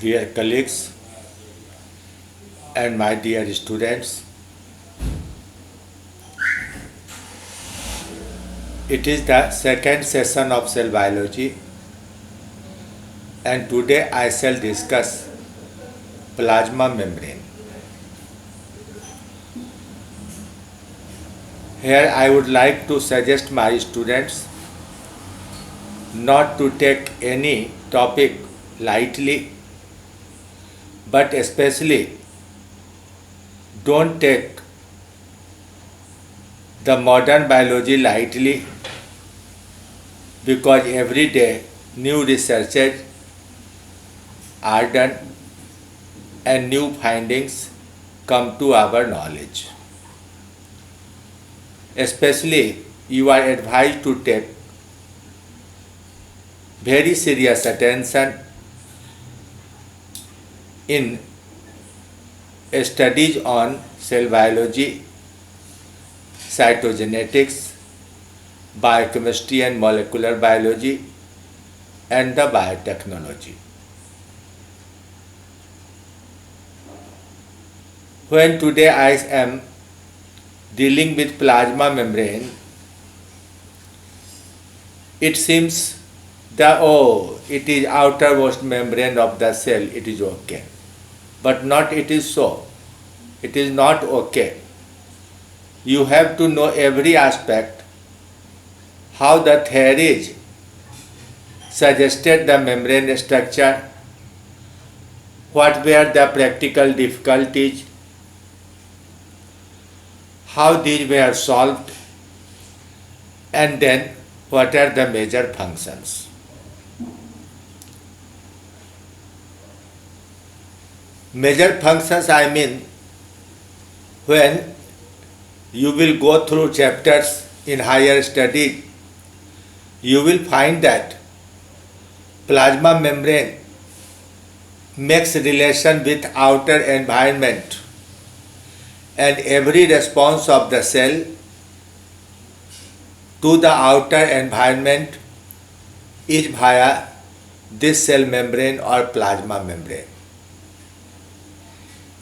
dear colleagues and my dear students. It is the second session of cell biology, and today I shall discuss plasma membrane. Here I would like to suggest my students not to take any topic lightly, but especially don't take the modern biology lightly, because every day new researches are done and new findings come to our knowledge. Especially you are advised to take very serious attention in studies on cell biology, cytogenetics, biochemistry and molecular biology, and the biotechnology. When today I am dealing with plasma membrane, it seems that it is outermost membrane of the cell, it is okay. But not it is so. It is not okay. You have to know every aspect, how the theories suggested the membrane structure, what were the practical difficulties, how these were solved, and then what are the major functions. Major functions, I mean, when you will go through chapters in higher study, you will find that plasma membrane makes relation with outer environment, and every response of the cell to the outer environment is via this cell membrane or plasma membrane.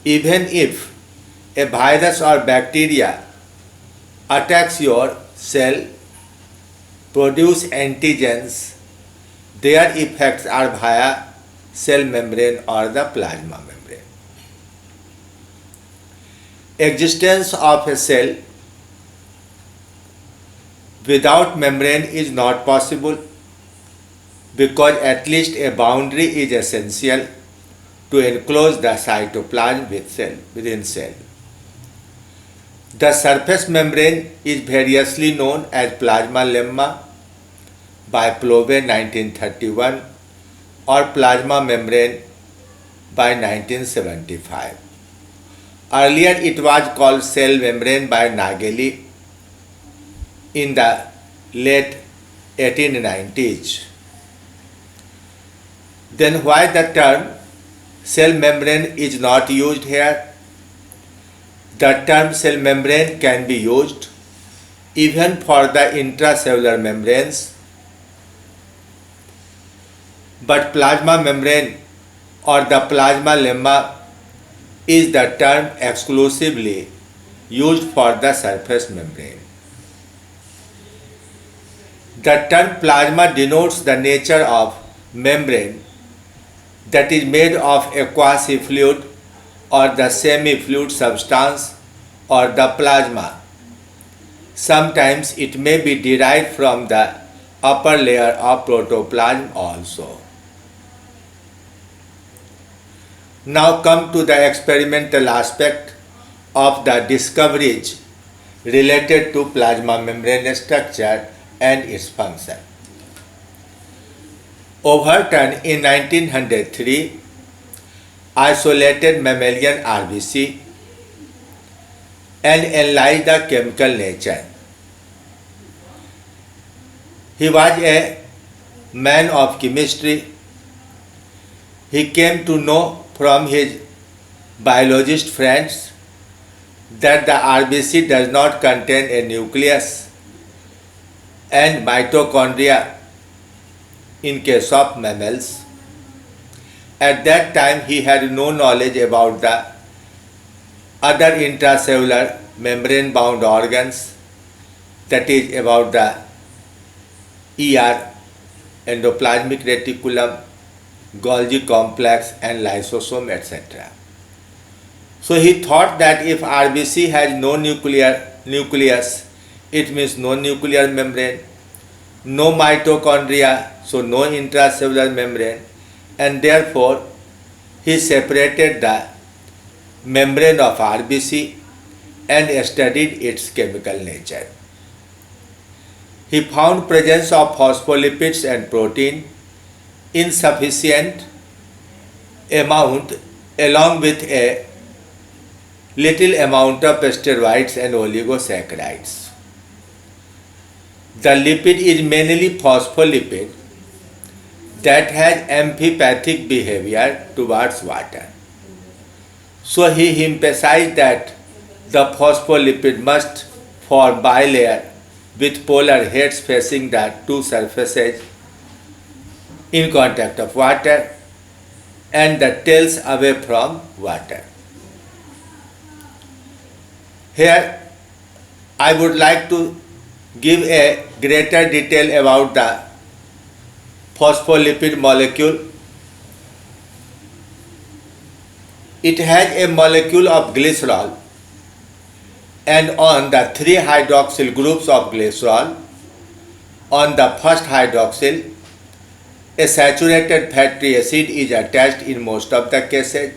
Even if a virus or bacteria attacks your cell, produce antigens, their effects are via cell membrane or the plasma membrane. Existence of a cell without membrane is not possible, because at least a boundary is essential to enclose the cytoplasm within cell. The surface membrane is variously known as plasma lemma by Plover 1931 or plasma membrane by 1975. Earlier it was called cell membrane by Nageli in the late 1890s. Then why the term cell membrane is not used here? The term cell membrane can be used even for the intracellular membranes, but plasma membrane or the plasma lemma is the term exclusively used for the surface membrane. The term plasma denotes the nature of membrane that is made of a quasi-fluid or the semi-fluid substance or the plasma. Sometimes it may be derived from the upper layer of protoplasm also. Now come to the experimental aspect of the discoveries related to plasma membrane structure and its function. Overton in 1903 isolated mammalian RBC and analyzed the chemical nature. He was a man of chemistry. He came to know from his biologist friends that the RBC does not contain a nucleus and mitochondria in case of mammals, At that time, he had no knowledge about the other intracellular membrane bound organs, that is about the ER, endoplasmic reticulum, Golgi complex and lysosome, etc. So he thought that if RBC has no nucleus, it means no nuclear membrane, no mitochondria, so no intracellular membrane, and therefore he separated the membrane of RBC and studied its chemical nature. He found presence of phospholipids and protein in sufficient amount along with a little amount of steroids and oligosaccharides. The lipid is mainly phospholipid that has amphipathic behavior towards water. So he emphasized that the phospholipid must form bilayer with polar heads facing the two surfaces in contact of water and the tails away from water. Here I would like to give a greater detail about the phospholipid molecule. It has a molecule of glycerol, and on the 3 hydroxyl groups of glycerol, on the first hydroxyl, a saturated fatty acid is attached in most of the cases,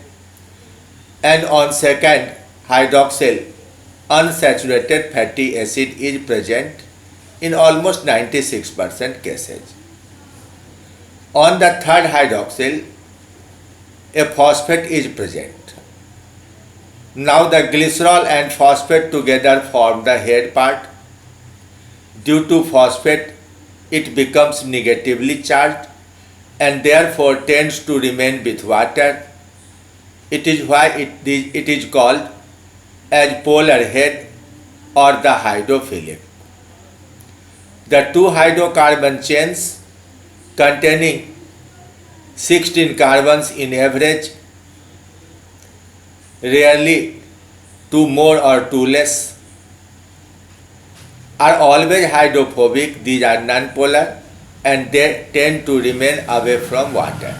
and on second hydroxyl, unsaturated fatty acid is present in almost 96% cases. On the third hydroxyl, a phosphate is present. Now the glycerol and phosphate together form the head part. Due to phosphate, it becomes negatively charged and therefore tends to remain with water. It is why it is called as polar head or the hydrophilic. The two hydrocarbon chains containing 16 carbons in average, rarely 2 more or 2 less, are always hydrophobic. These are non-polar and they tend to remain away from water.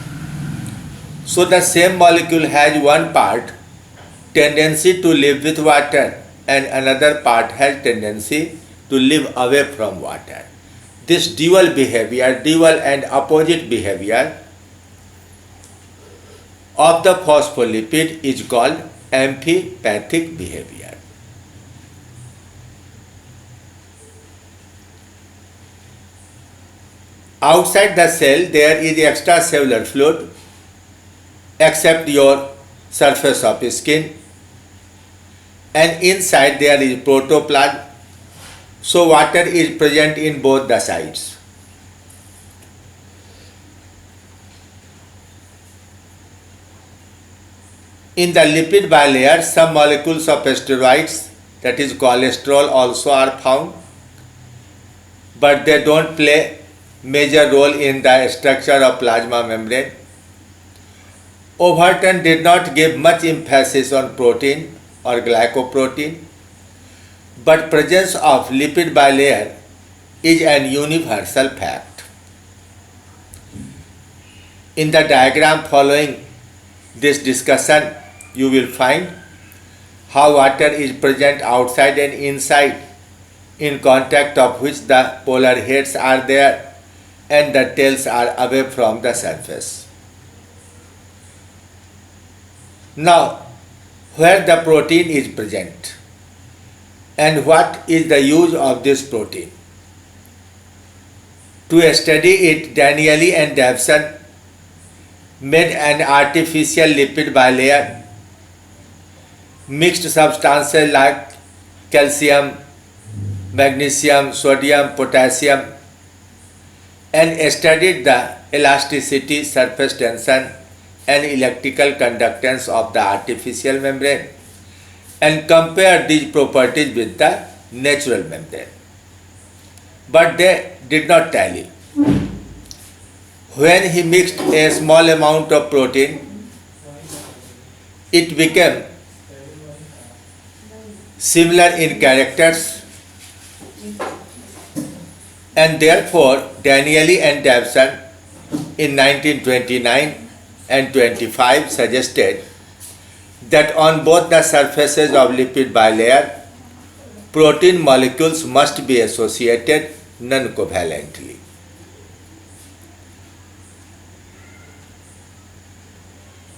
So the same molecule has one part tendency to live with water and another part has tendency to live away from water. This dual behavior, dual and opposite behavior of the phospholipid is called amphipathic behavior. Outside the cell there is extracellular fluid except your surface of skin, and inside there is protoplasm, so water is present in both the sides. In the lipid bilayer, some molecules of steroids, that is cholesterol, also are found, but they don't play major role in the structure of plasma membrane. Overton did not give much emphasis on protein or glycoprotein, but presence of lipid bilayer is an universal fact. In the diagram following this discussion, you will find how water is present outside and inside, in contact of which the polar heads are there and the tails are away from the surface. Now, where the protein is present and what is the use of this protein? To study it, Danieli and Davson made an artificial lipid bilayer, mixed substances like calcium, magnesium, sodium, potassium, and studied the elasticity, surface tension, and electrical conductance of the artificial membrane and compared these properties with the natural membrane. But they did not tally. When he mixed a small amount of protein, it became similar in characters, and therefore Danieli and Davison in 1929 and 25 suggested that on both the surfaces of lipid bilayer, protein molecules must be associated non-covalently.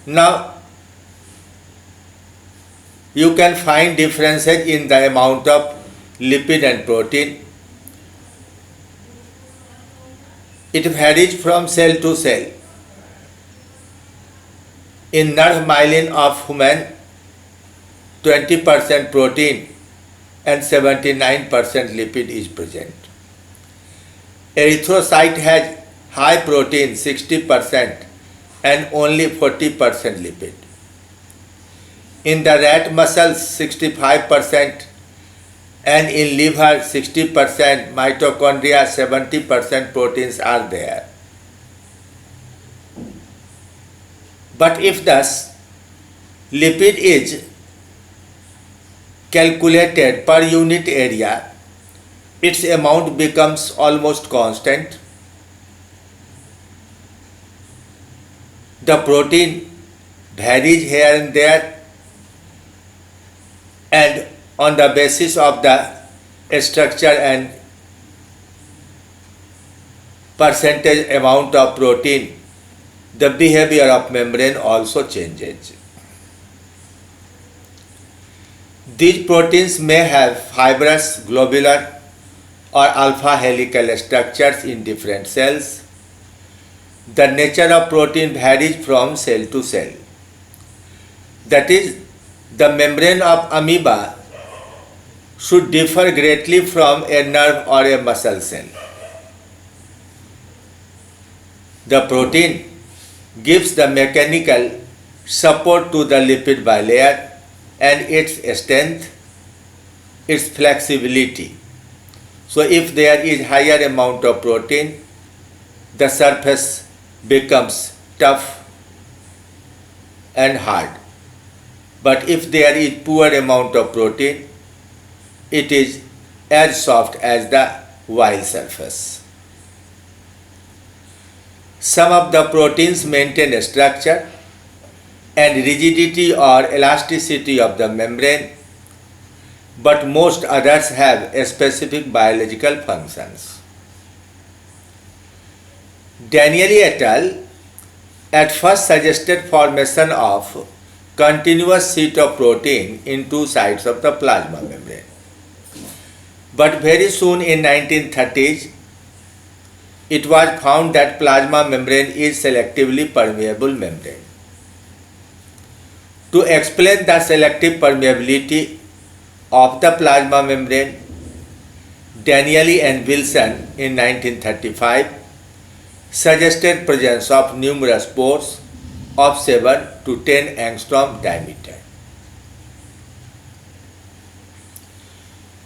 Now, you can find differences in the amount of lipid and protein. It varies from cell to cell. In nerve myelin of human, 20% protein and 79% lipid is present. Erythrocyte has high protein, 60%, and only 40% lipid. In the rat muscles, 65%, and in liver, 60%, mitochondria, 70% proteins are there. But if thus lipid is calculated per unit area, its amount becomes almost constant. The protein varies here and there, and on the basis of the structure and percentage amount of protein, the behavior of membrane also changes. These proteins may have fibrous, globular, or alpha helical structures in different cells. The nature of protein varies from cell to cell. That is, the membrane of amoeba should differ greatly from a nerve or a muscle cell. The protein gives the mechanical support to the lipid bilayer and its strength, its flexibility. So if there is higher amount of protein, the surface becomes tough and hard. But if there is poor amount of protein, it is as soft as the wild surface. Some of the proteins maintain structure and rigidity or elasticity of the membrane, but most others have specific biological functions. Danieli et al. At first suggested formation of continuous sheet of protein in two sides of the plasma membrane. But very soon in 1930s, it was found that plasma membrane is selectively permeable membrane. To explain the selective permeability of the plasma membrane, Danieli and Wilson in 1935 suggested presence of numerous pores of 7 to 10 angstrom diameter.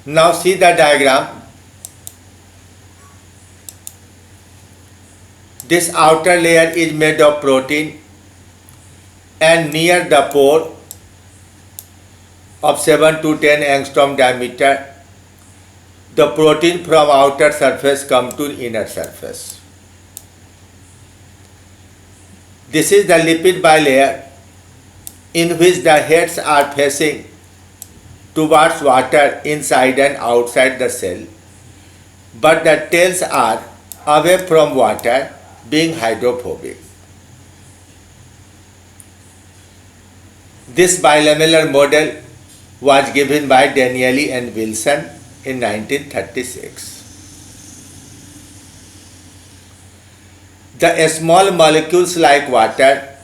Now see the diagram. This outer layer is made of protein, and near the pore of 7 to 10 angstrom diameter, the protein from outer surface come to inner surface. This is the lipid bilayer in which the heads are facing towards water inside and outside the cell, but the tails are away from water, being hydrophobic. This bilamellar model was given by Danieli and Wilson in 1936. The small molecules like water,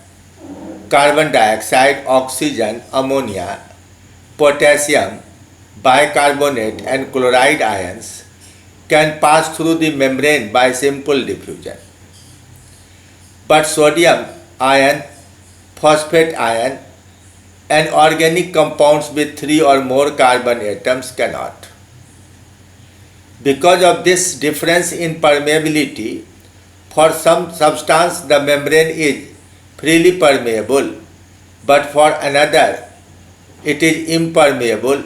carbon dioxide, oxygen, ammonia, potassium, bicarbonate and chloride ions can pass through the membrane by simple diffusion. But sodium ion, phosphate ion and organic compounds with 3 or more carbon atoms cannot. Because of this difference in permeability, For some substance, the membrane is freely permeable, but for another, it is impermeable.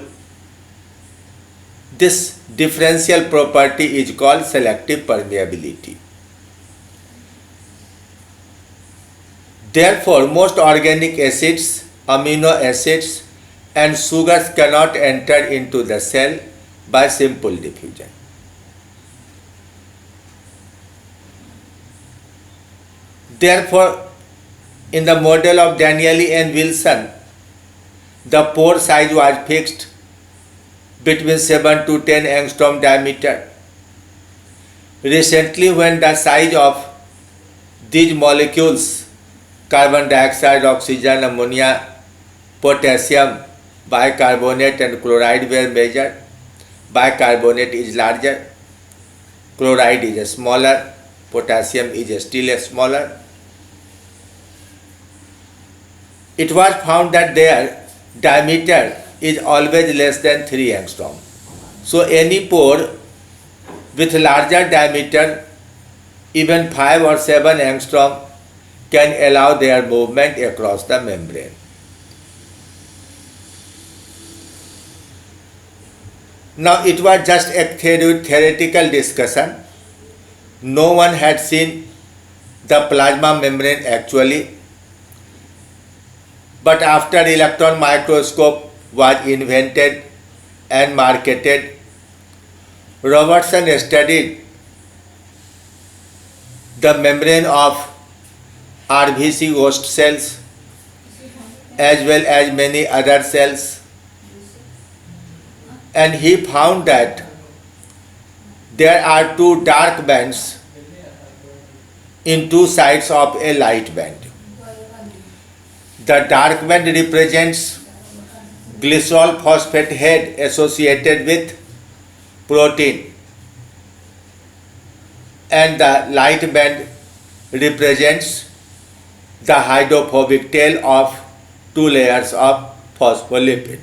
This differential property is called selective permeability. Therefore, most organic acids, amino acids, and sugars cannot enter into the cell by simple diffusion. Therefore, in the model of Danieli and Wilson, the pore size was fixed between 7 to 10 angstrom diameter. Recently, when the size of these molecules, carbon dioxide, oxygen, ammonia, potassium, bicarbonate and chloride were measured, bicarbonate is larger, chloride is smaller, potassium is still smaller. It was found that their diameter is always less than 3 angstrom. So any pore with larger diameter, even 5 or 7 angstrom, can allow their movement across the membrane. Now it was just a theoretical discussion. No one had seen the plasma membrane actually. But after electron microscope was invented and marketed, Robertson studied the membrane of RBC host cells as well as many other cells, and he found that there are two dark bands in two sides of a light band. The dark band represents glycerol phosphate head associated with protein, and the light band represents the hydrophobic tail of two layers of phospholipid.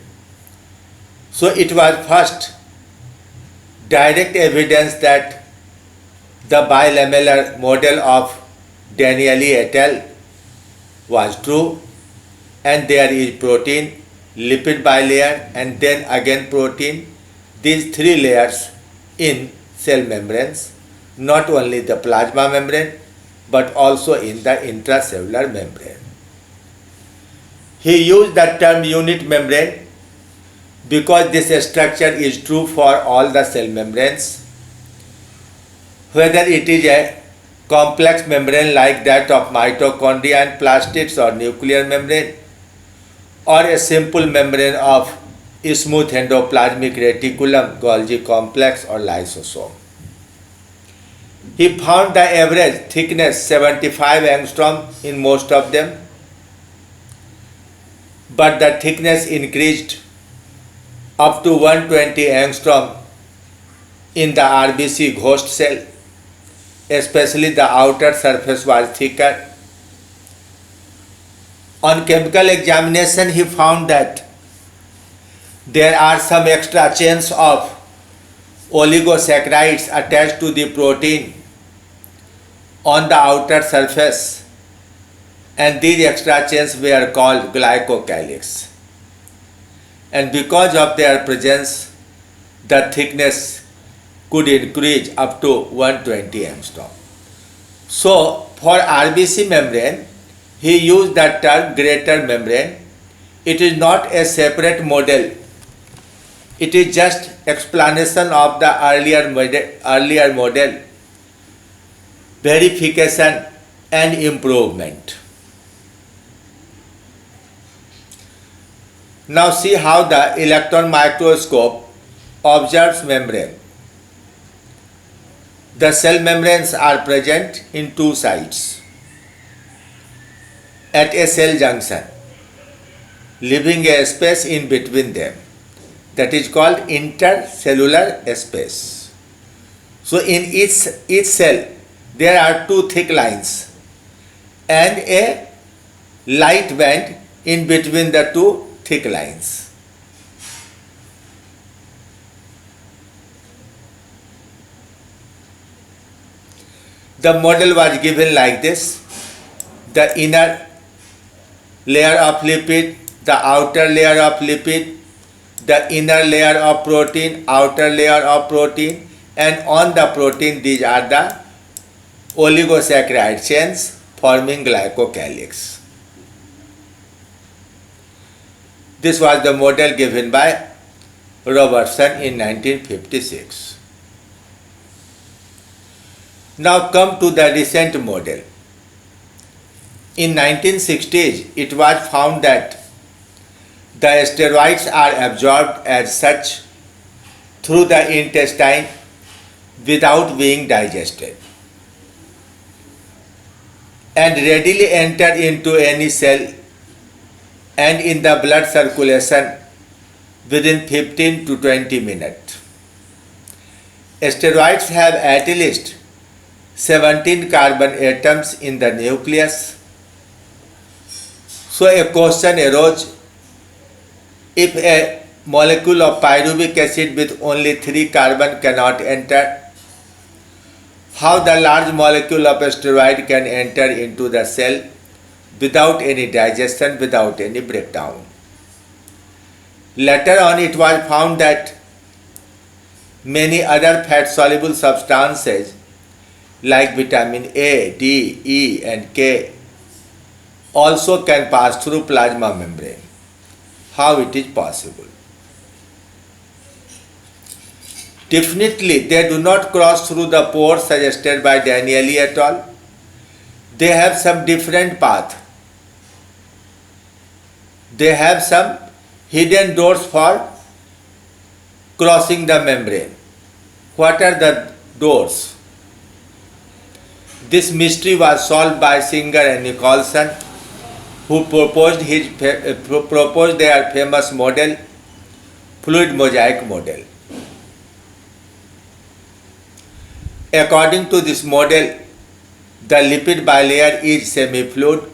So it was first direct evidence that the bilamellar model of Danieli et al. Was true, and there is protein, lipid bilayer, and then again protein, these three layers in cell membranes, not only the plasma membrane but also in the intracellular membrane. He used the term unit membrane because this structure is true for all the cell membranes, whether it is a complex membrane like that of mitochondria and plastids or nuclear membrane, or a simple membrane of smooth endoplasmic reticulum, Golgi complex or lysosome. He found the average thickness 75 angstrom in most of them, but the thickness increased up to 120 angstrom in the RBC host cell, especially the outer surface was thicker. On chemical examination, he found that there are some extra chains of oligosaccharides attached to the protein on the outer surface, and these extra chains were called glycocalyx. And because of their presence, the thickness could increase up to 120 angstrom. So for RBC membrane, he used the term greater membrane. It is not a separate model. It is just explanation of the earlier model, verification and improvement. Now see how the electron microscope observes membrane. The cell membranes are present in two sides at a cell junction, leaving a space in between them. That is called intercellular space. So in each cell there are two thick lines and a light band in between the two thick lines. The model was given like this: the inner layer of lipid, the outer layer of lipid, the inner layer of protein, outer layer of protein, and on the protein these are the oligosaccharide chains forming glycocalyx. This was the model given by Robertson in 1956. Now come to the recent model. In 1960s, it was found that the steroids are absorbed as such through the intestine without being digested and readily enter into any cell and in the blood circulation within 15 to 20 minutes. Steroids have at least 17 carbon atoms in the nucleus. So a question arose: if a molecule of pyruvic acid with only 3 carbon cannot enter, how the large molecule of steroid can enter into the cell without any digestion, without any breakdown? Later on it was found that many other fat-soluble substances like vitamin A, D, E and K also can pass through plasma membrane. How it is possible? Definitely they do not cross through the pores suggested by Danieli et al. They have some different path. They have some hidden doors for crossing the membrane. What are the doors? This mystery was solved by Singer and Nicholson, who proposed their famous model, fluid mosaic model. According to this model, the lipid bilayer is semi-fluid,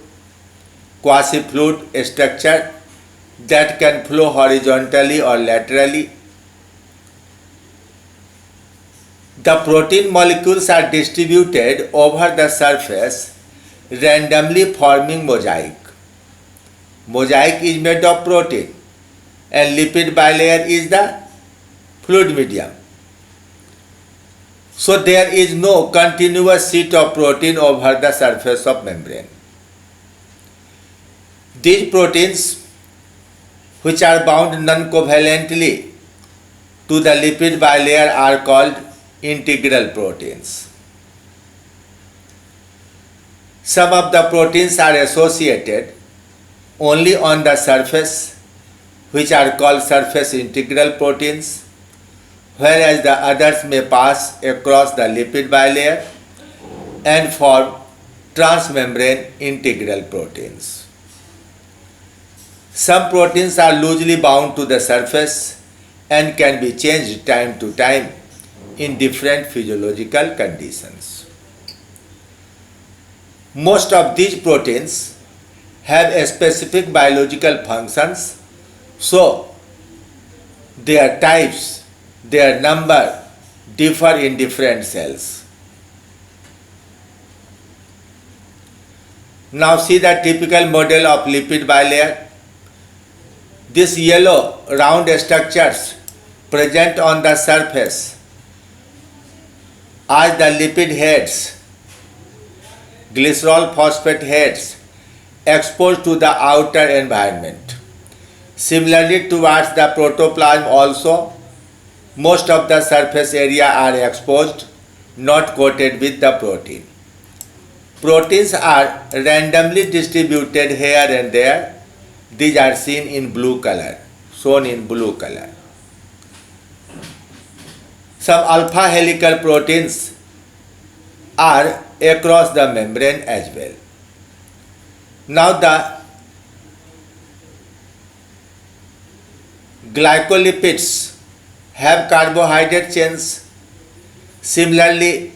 quasi-fluid structure that can flow horizontally or laterally. The protein molecules are distributed over the surface, randomly forming mosaic. Mosaic is made of protein and lipid bilayer is the fluid medium. So there is no continuous sheet of protein over the surface of membrane. These proteins, which are bound non-covalently to the lipid bilayer, are called integral proteins. Some of the proteins are associated only on the surface, which are called surface integral proteins, whereas the others may pass across the lipid bilayer and form transmembrane integral proteins. Some proteins are loosely bound to the surface and can be changed time to time in different physiological conditions. Most of these proteins have a specific biological functions, so their types, their number differ in different cells. Now see the typical model of lipid bilayer. These yellow round structures present on the surface are the lipid heads, glycerol phosphate heads exposed to the outer environment. Similarly, towards the protoplasm also, most of the surface area are exposed, not coated with the protein. Proteins are randomly distributed here and there. These are seen in blue color, shown in blue color. Some alpha helical proteins are across the membrane as well. Now the glycolipids have carbohydrate chains. Similarly,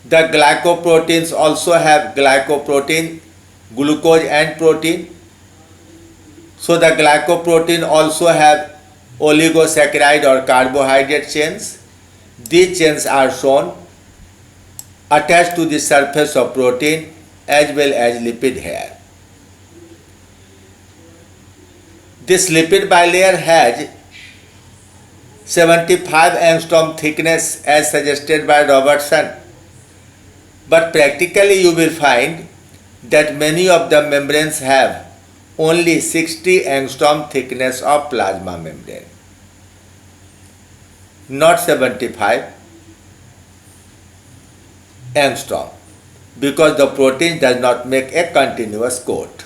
the glycoproteins also have glycoprotein, glucose and protein. So the glycoprotein also have oligosaccharide or carbohydrate chains. These chains are shown attached to the surface of protein as well as lipid hair. This lipid bilayer has 75 angstrom thickness as suggested by Robertson, but practically you will find that many of the membranes have only 60 angstrom thickness of plasma membrane, not 75 angstrom, because the protein does not make a continuous coat.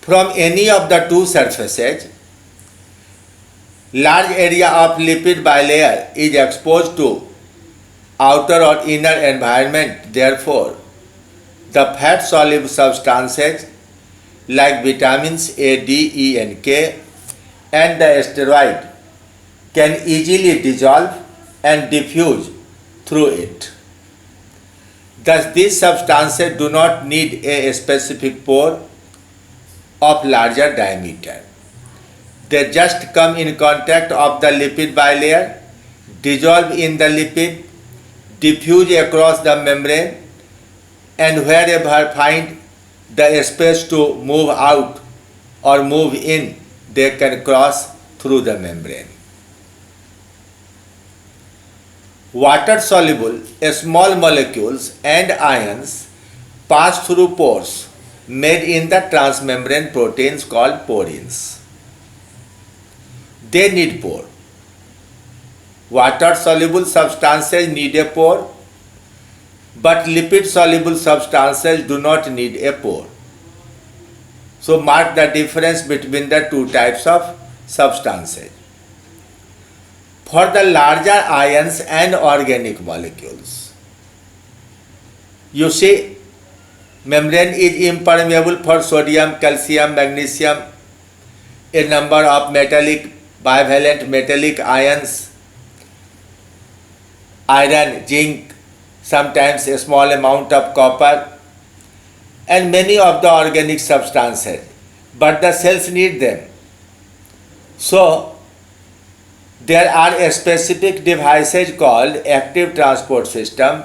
From any of the two surfaces, large area of lipid bilayer is exposed to outer or inner environment. Therefore, the fat-soluble substances like vitamins A, D, E and K and the steroid can easily dissolve and diffuse through it. Thus, these substances do not need a specific pore of larger diameter. They just come in contact of the lipid bilayer, dissolve in the lipid, diffuse across the membrane, and wherever find the space to move out or move in, they can cross through the membrane. Water-soluble small molecules and ions pass through pores made in the transmembrane proteins called porins. They need pore. Water-soluble substances need a pore, but lipid-soluble substances do not need a pore. So mark the difference between the two types of substances. For the larger ions and organic molecules, you see, membrane is impermeable for sodium, calcium, magnesium, a number of metallic, bivalent metallic ions, iron, zinc, sometimes a small amount of copper, and many of the organic substances, but the cells need them. So, there are specific devices called active transport system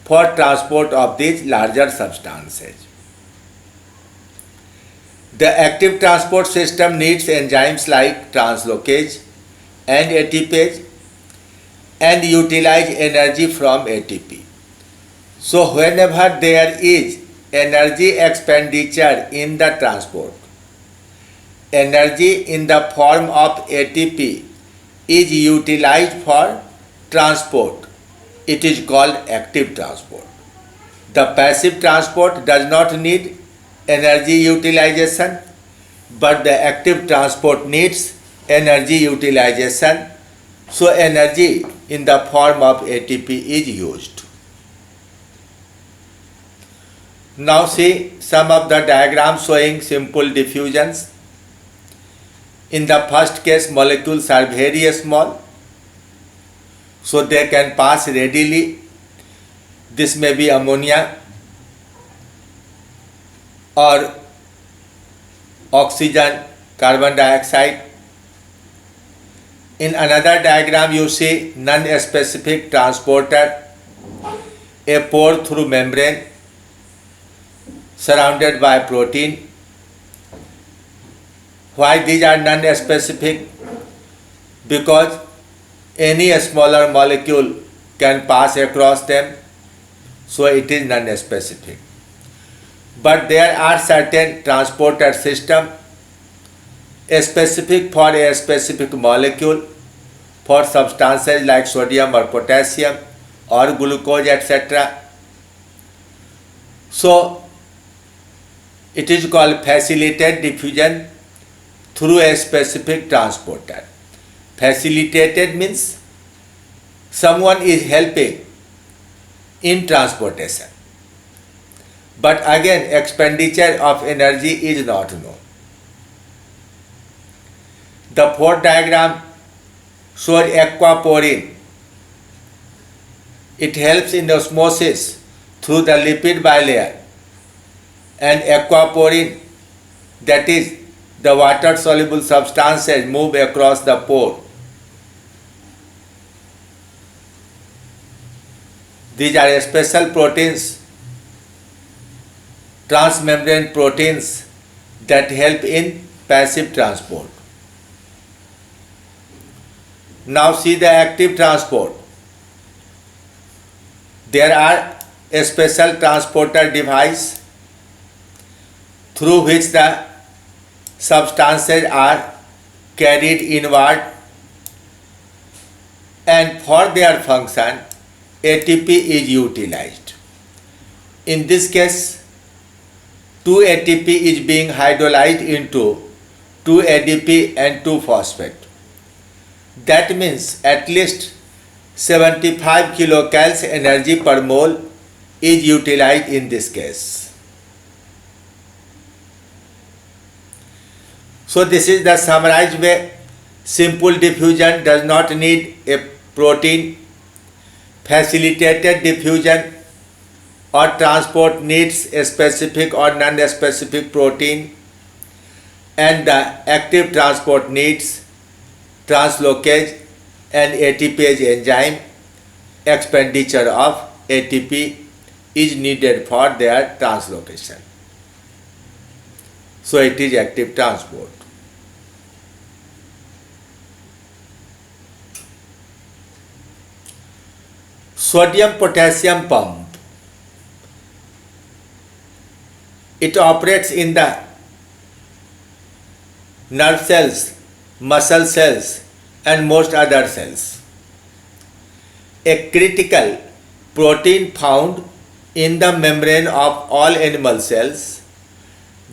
for transport of these larger substances. The active transport system needs enzymes like translocase and ATPase and utilize energy from ATP. So whenever there is energy expenditure in the transport, energy in the form of ATP is utilized for transport. It is called active transport. The passive transport does not need energy utilization, but the active transport needs energy utilization. So energy in the form of ATP is used. Now see some of the diagrams showing simple diffusions. In the first case, molecules are very small, so they can pass readily. This may be ammonia or oxygen, carbon dioxide. In another diagram, you see non-specific transporter, a pore through membrane surrounded by protein. Why these are non-specific? Because any smaller molecule can pass across them, so it is non-specific. But there are certain transporter systems specific for a specific molecule, for substances like sodium or potassium or glucose, etc. So it is called facilitated diffusion through a specific transporter. Facilitated means someone is helping in transportation. But again, expenditure of energy is not known. The fourth diagram shows aquaporin. It helps in osmosis through the lipid bilayer, and aquaporin, that is the water soluble substances, move across the pore. These are special proteins, transmembrane proteins that help in passive transport. Now see the active transport. There are a special transporter device through which the substances are carried inward, and for their function ATP is utilized. In this case, 2 ATP is being hydrolyzed into 2 ADP and 2 phosphate. That means at least 75 kilocalories energy per mole is utilized in this case. So this is the summarized way. Simple diffusion does not need a protein. Facilitated diffusion or transport needs a specific or non-specific protein, and the active transport needs translocase and ATPase enzyme. Expenditure of ATP is needed for their translocation. So it is active transport. Sodium potassium pump. It operates in the nerve cells, muscle cells, and most other cells. A critical protein found in the membrane of all animal cells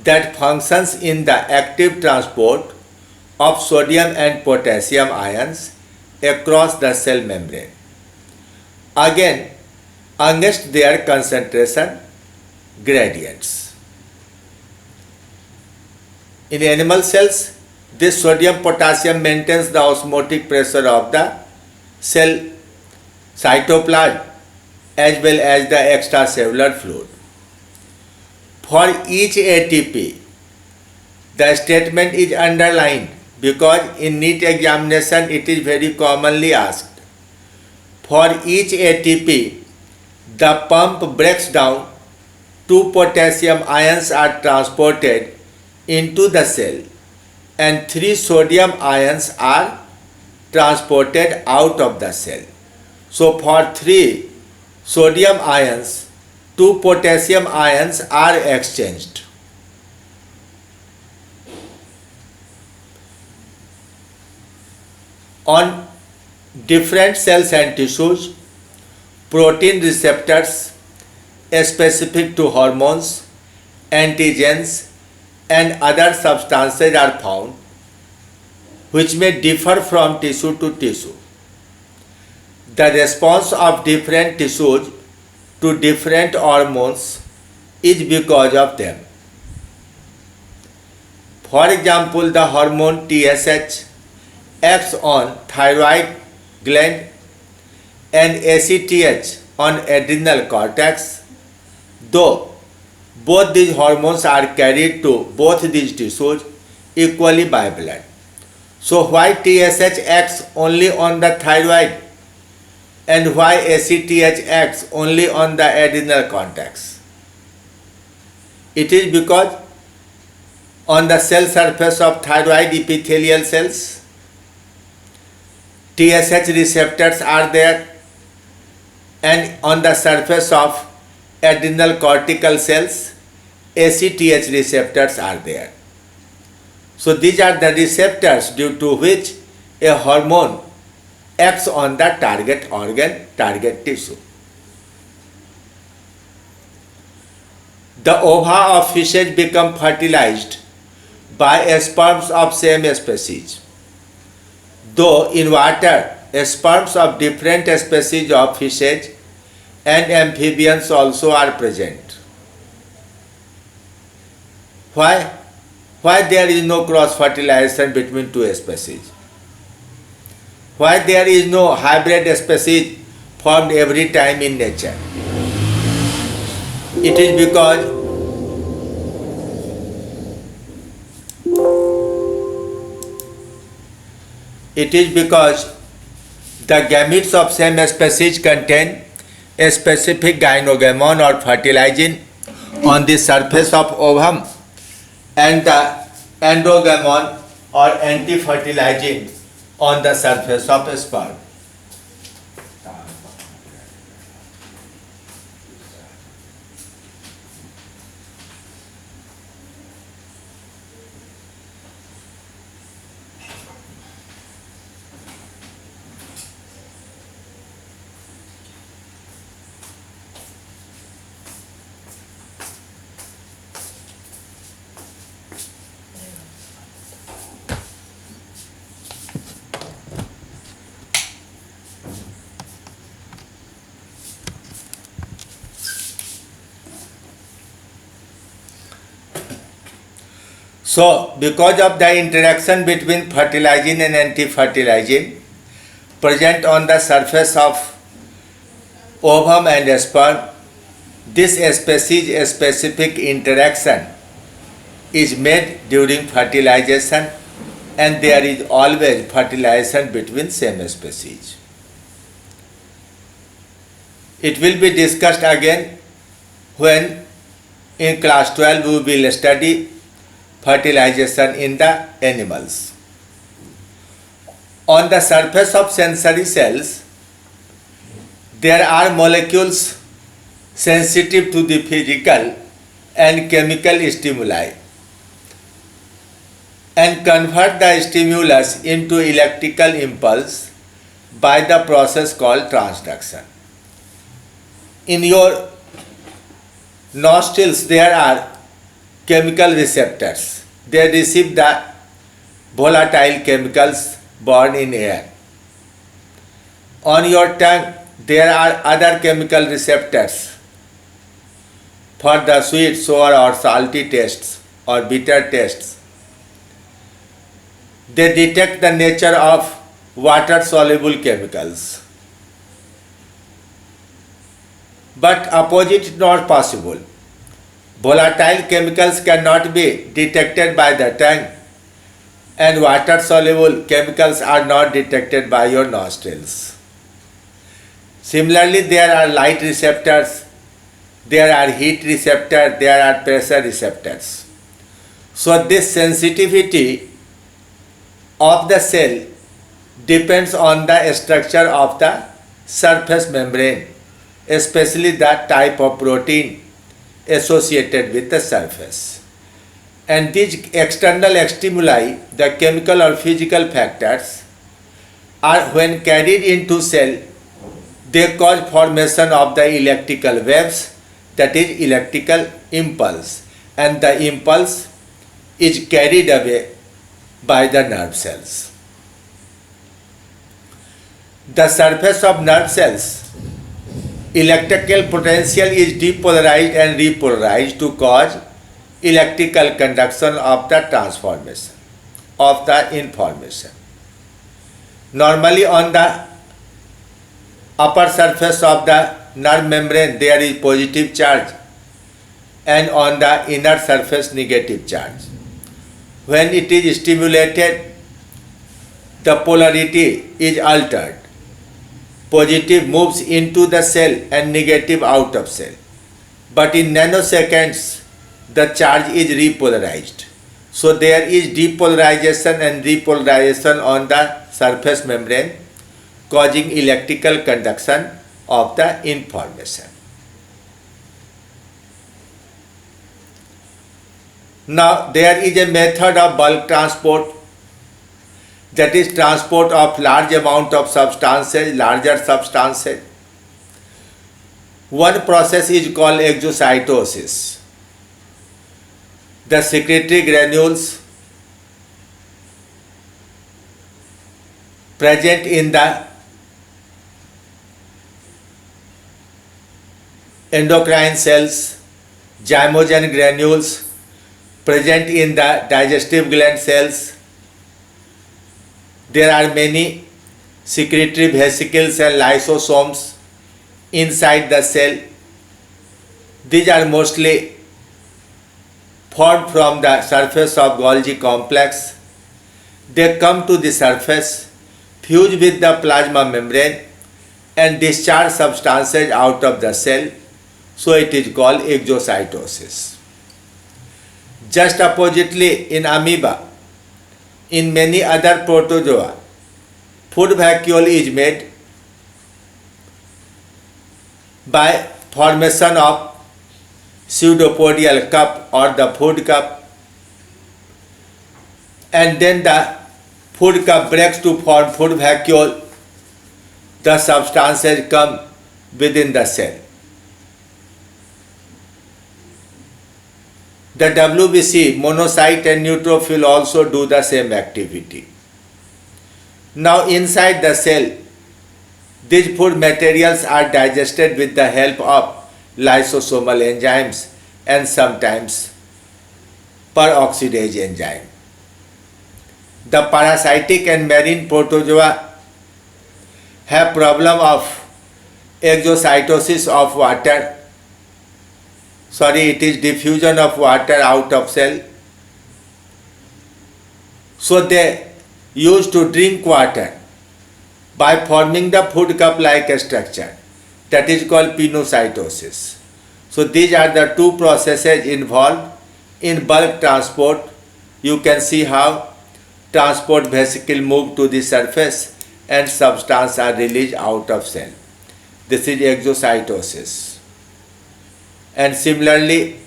that functions in the active transport of sodium and potassium ions across the cell membrane. Again, against their concentration gradients. In animal cells, this sodium potassium maintains the osmotic pressure of the cell cytoplasm as well as the extracellular fluid. For each ATP, the statement is underlined because in NEET examination it is very commonly asked. For each ATP, the pump breaks down, 2 potassium ions are transported into the cell and 3 sodium ions are transported out of the cell. So for 3 sodium ions, 2 potassium ions are exchanged. On different cells and tissues, protein receptors specific to hormones, antigens, and other substances are found, which may differ from tissue to tissue. The response of different tissues to different hormones is because of them. For example, the hormone TSH acts on thyroid gland and ACTH on adrenal cortex, though both these hormones are carried to both these tissues equally by blood. So why TSH acts only on the thyroid and why ACTH acts only on the adrenal cortex? It is because on the cell surface of thyroid epithelial cells, TSH receptors are there, and on the surface of adrenal cortical cells, ACTH receptors are there. So these are the receptors due to which a hormone acts on the target organ, target tissue. The ova of fishes become fertilized by sperms of same species. Though in water, sperms of different species of fishes and amphibians also are present. Why? Why there is no cross fertilization between two species? Why there is no hybrid species formed every time in nature? It is because the gametes of same species contain a specific gynogamon or fertilizing on the surface of ovum and the endogamon or anti-fertilizing on the surface of sperm. So, because of the interaction between fertilizing and anti-fertilizing present on the surface of ovum and sperm, this species-specific interaction is made during fertilization, and there is always fertilization between same species. It will be discussed again when in class 12 we will study fertilization in the animals. On the surface of sensory cells, there are molecules sensitive to the physical and chemical stimuli and convert the stimulus into electrical impulse by the process called transduction. In your nostrils, there are chemical receptors. They receive the volatile chemicals born in air. On your tongue, there are other chemical receptors for the sweet, sour or salty tastes or bitter tastes. They detect the nature of water-soluble chemicals. But opposite is not possible. Volatile chemicals cannot be detected by the tongue, and water-soluble chemicals are not detected by your nostrils. Similarly, there are light receptors, there are heat receptors, there are pressure receptors. So this sensitivity of the cell depends on the structure of the surface membrane, especially the type of protein associated with the surface. And these external stimuli, the chemical or physical factors, are when carried into cell, they cause formation of the electrical waves, that is electrical impulse, and the impulse is carried away by the nerve cells. The surface of nerve cells, electrical potential is depolarized and repolarized to cause electrical conduction of the transformation of the information. Normally on the upper surface of the nerve membrane there is positive charge, and on the inner surface negative charge. When it is stimulated, the polarity is altered. Positive moves into the cell and negative out of cell. But in nanoseconds, the charge is repolarized. So there is depolarization and repolarization on the surface membrane, causing electrical conduction of the information. Now there is a method of bulk transport, that is transport of large amount of substances, larger substances. One process is called exocytosis. The secretory granules present in the endocrine cells, zymogen granules present in the digestive gland cells. There are many secretory vesicles and lysosomes inside the cell. These are mostly formed from the surface of Golgi complex. They come to the surface, fuse with the plasma membrane, and discharge substances out of the cell, so it is called exocytosis. Just oppositely, in amoeba, in many other protozoa, food vacuole is made by formation of pseudopodial cup or the food cup, and then the food cup breaks to form food vacuole. The substances come within the cell. The WBC, monocyte and neutrophil, also do the same activity. Now inside the cell, these food materials are digested with the help of lysosomal enzymes and sometimes peroxidase enzyme. The parasitic and marine protozoa have problem of exocytosis of water. It is diffusion of water out of cell. So they used to drink water by forming the food cup like structure, that is called pinocytosis. So these are the two processes involved in bulk transport. You can see how transport vesicle move to the surface and substance are released out of cell. This is exocytosis. And similarly,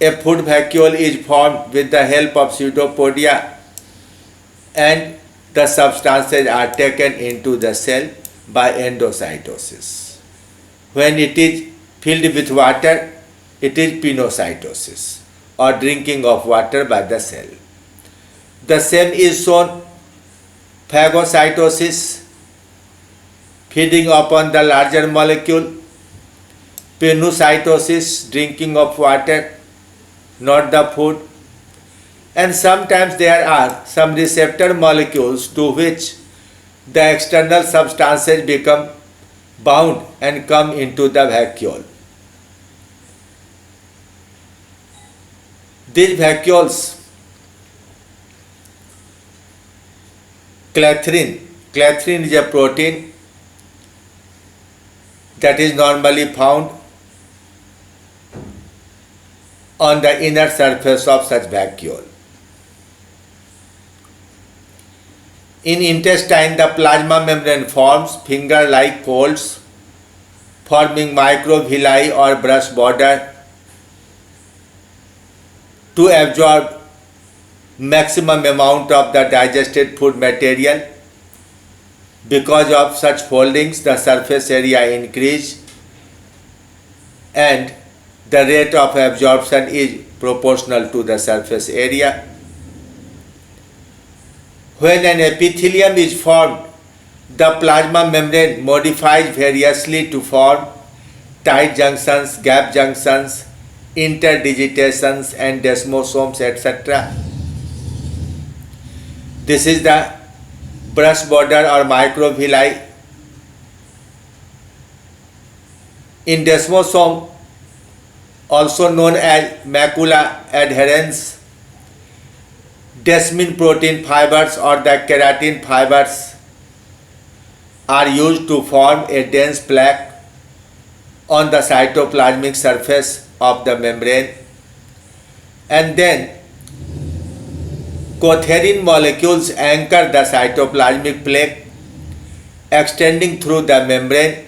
a food vacuole is formed with the help of pseudopodia, and the substances are taken into the cell by endocytosis. When it is filled with water, it is pinocytosis, or drinking of water by the cell. The same is shown phagocytosis, feeding upon the larger molecule. Pinocytosis, drinking of water, not the food. And sometimes there are some receptor molecules to which the external substances become bound and come into the vacuole. These vacuoles, clathrin is a protein that is normally found on the inner surface of such vacuole. In intestine, the plasma membrane forms finger-like folds, forming microvilli or brush border to absorb maximum amount of the digested food material. Because of such foldings, the surface area increases and the rate of absorption is proportional to the surface area. When an epithelium is formed, the plasma membrane modifies variously to form tight junctions, gap junctions, interdigitations and desmosomes, etc. This is the brush border or microvilli. In desmosome, also known as macula adherens, desmin protein fibers or the keratin fibers are used to form a dense plaque on the cytoplasmic surface of the membrane, and then Cotherin molecules anchor the cytoplasmic plaque, extending through the membrane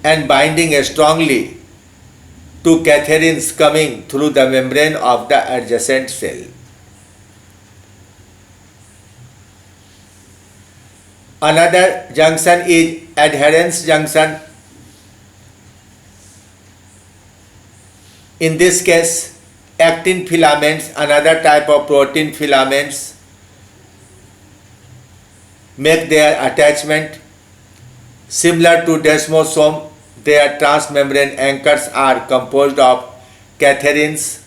and binding strongly to catherins coming through the membrane of the adjacent cell. Another junction is adherens junction. In this case, actin filaments, another type of protein filaments, make their attachment. Similar to desmosome, their transmembrane anchors are composed of catherins.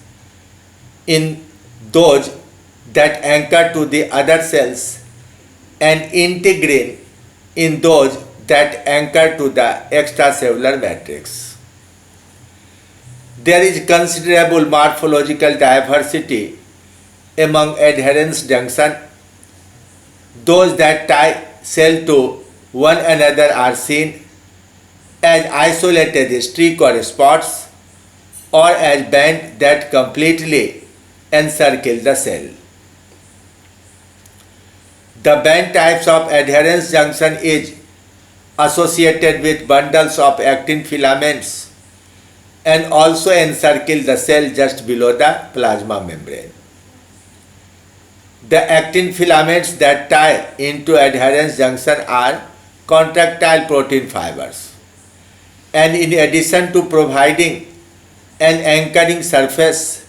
In those that anchor to the other cells, and integrin in those that anchor to the extracellular matrix. There is considerable morphological diversity among adherens junction. Those that tie cell to one another are seen as isolated streak or spots or as bands that completely encircle the cell. The band types of adherence junction is associated with bundles of actin filaments and also encircle the cell just below the plasma membrane. The actin filaments that tie into adherence junction are contractile protein fibers, and in addition to providing an anchoring surface,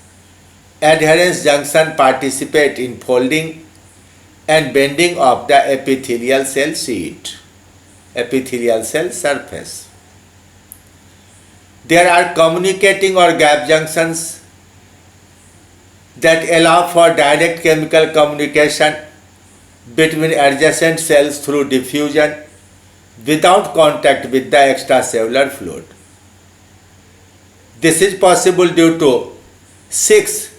adherence junction participate in folding and bending of the epithelial cell sheet, epithelial cell surface. There are communicating or gap junctions that allow for direct chemical communication between adjacent cells through diffusion without contact with the extracellular fluid. This is possible due to 6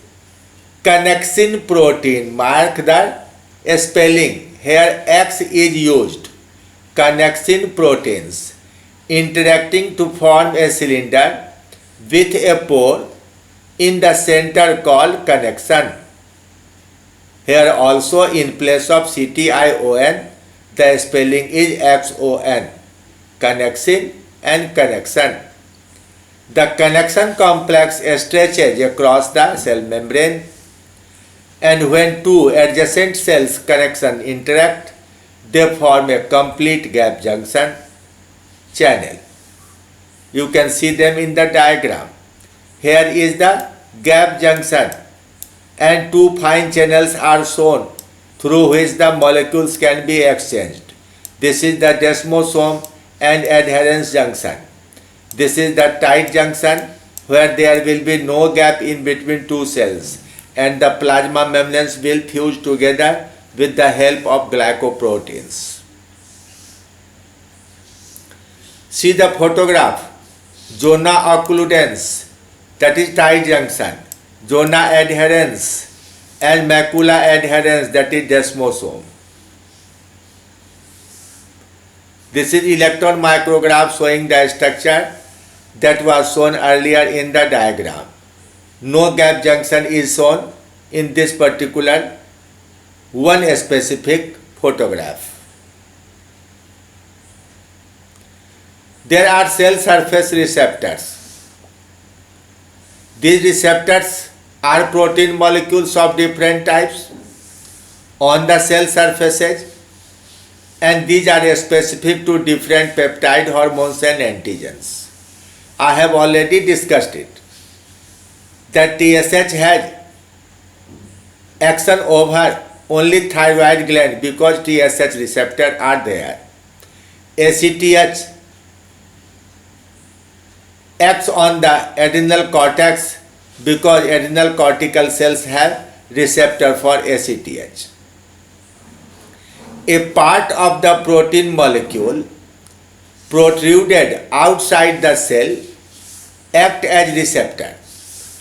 connexin protein. Mark the spelling. Here X is used. Connexin proteins interacting to form a cylinder with a pore in the center called connection. Here also in place of CTION, the spelling is XON. Connexin and connection. The connection complex stretches across the cell membrane, and when two adjacent cells connection interact, they form a complete gap junction channel. You can see them in the diagram. Here is the gap junction and two fine channels are shown through which the molecules can be exchanged. This is the desmosome and adherence junction. This is the tight junction where there will be no gap in between two cells and the plasma membranes will fuse together with the help of glycoproteins. See the photograph. Zona occludens, that is tight junction. Zona adherens and macula adherens, that is desmosome. This is electron micrograph showing the structure that was shown earlier in the diagram. No gap junction is shown in this particular one specific photograph. There are cell surface receptors. These receptors are protein molecules of different types on the cell surfaces, and these are specific to different peptide hormones and antigens. I have already discussed it, that TSH has action over only thyroid gland because TSH receptors are there. ACTH acts on the adrenal cortex because adrenal cortical cells have receptor for ACTH. A part of the protein molecule protruded outside the cell act as receptor.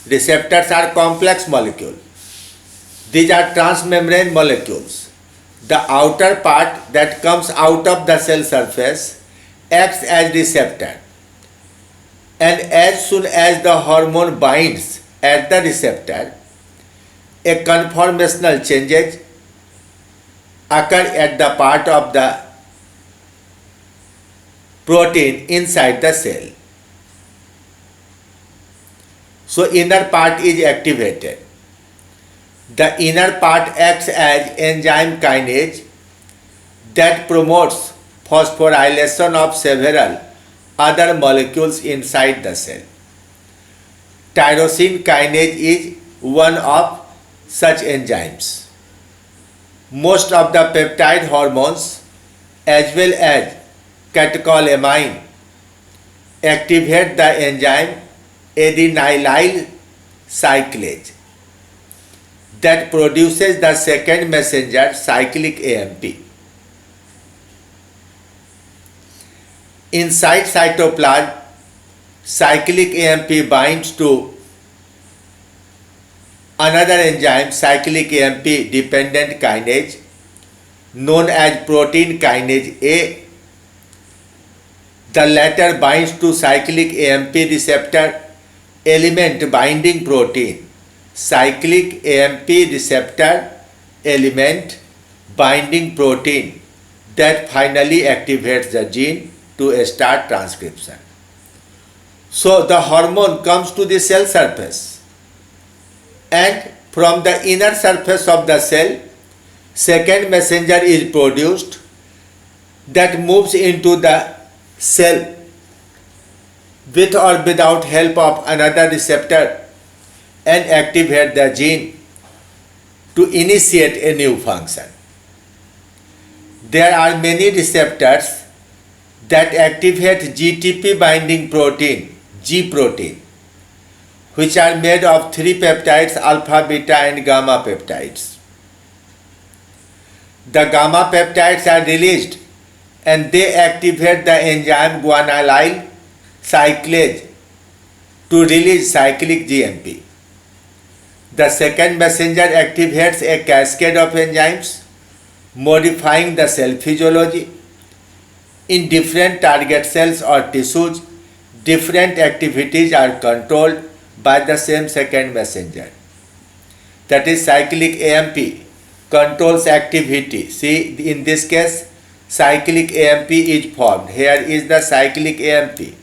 Receptors are complex molecules. These are transmembrane molecules. The outer part that comes out of the cell surface acts as receptor. And as soon as the hormone binds at the receptor, a conformational changes occur at the part of the protein inside the cell. So inner part is activated. The inner part acts as enzyme kinase that promotes phosphorylation of several other molecules inside the cell. Tyrosine kinase is one of such enzymes. Most of the peptide hormones as well as catecholamine activate the enzyme adenylyl cyclase that produces the second messenger cyclic AMP. Inside cytoplasm, cyclic AMP binds to another enzyme, cyclic AMP dependent kinase known as protein kinase A The latter binds to cyclic AMP receptor element binding protein. Cyclic AMP receptor element binding protein that finally activates the gene to start transcription. So the hormone comes to the cell surface, and from the inner surface of the cell, second messenger is produced that moves into the cell with or without help of another receptor and activate the gene to initiate a new function. There are many receptors that activate GTP binding protein, G protein, which are made of three peptides, alpha, beta and gamma peptides. The gamma peptides are released and they activate the enzyme guanylyl cyclase to release cyclic GMP. The second messenger activates a cascade of enzymes modifying the cell physiology. In different target cells or tissues, different activities are controlled by the same second messenger. That is, cyclic AMP controls activity. See, in this case, cyclic AMP is formed. Here is the cyclic AMP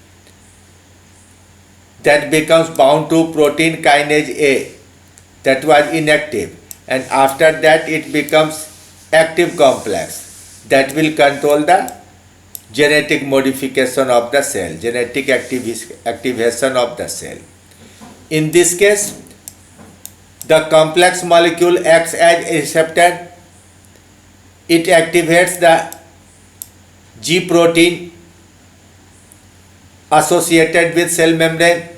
that becomes bound to protein kinase A that was inactive, and after that it becomes active complex that will control the genetic modification of the cell, genetic activation of the cell. In this case, the complex molecule acts as a receptor. It activates the G protein associated with cell membrane,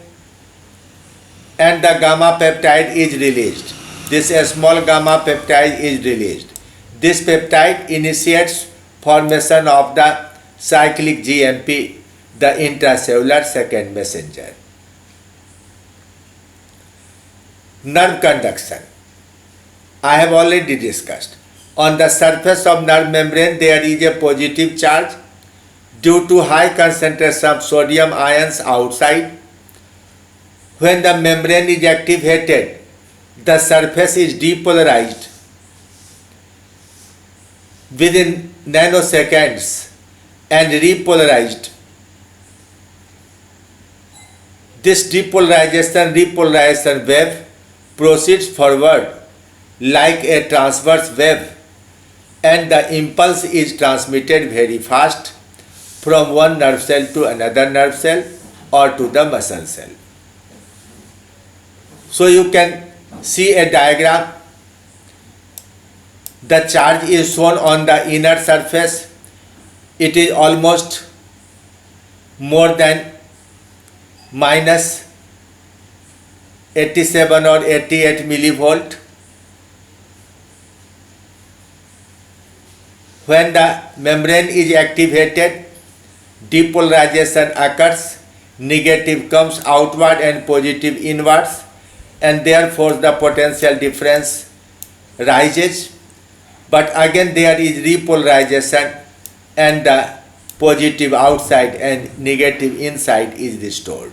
and the gamma peptide is released. This small gamma peptide is released. This peptide initiates formation of the cyclic GMP, the intracellular second messenger. Nerve conduction. I have already discussed. On the surface of nerve membrane there is a positive charge due to high concentration of sodium ions outside. When the membrane is activated, the surface is depolarized within nanoseconds and repolarized. This repolarization wave proceeds forward like a transverse wave, and the impulse is transmitted very fast from one nerve cell to another nerve cell or to the muscle cell. So you can see a diagram. The charge is shown on the inner surface. It is almost more than minus 87 or 88 millivolt. When the membrane is activated, depolarization occurs, negative comes outward and positive inwards, and therefore the potential difference rises. But again there is repolarization and the positive outside and negative inside is restored.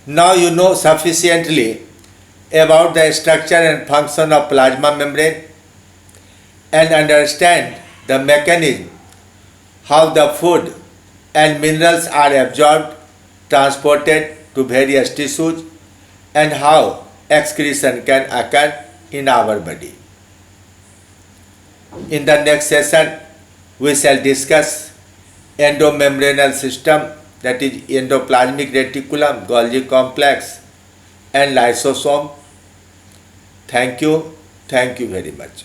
Now you know sufficiently about the structure and function of plasma membrane and understand the mechanism how the food and minerals are absorbed, transported to various tissues, and how excretion can occur in our body. In the next session, we shall discuss endomembranous system, that is endoplasmic reticulum, Golgi complex and lysosome. Thank you very much.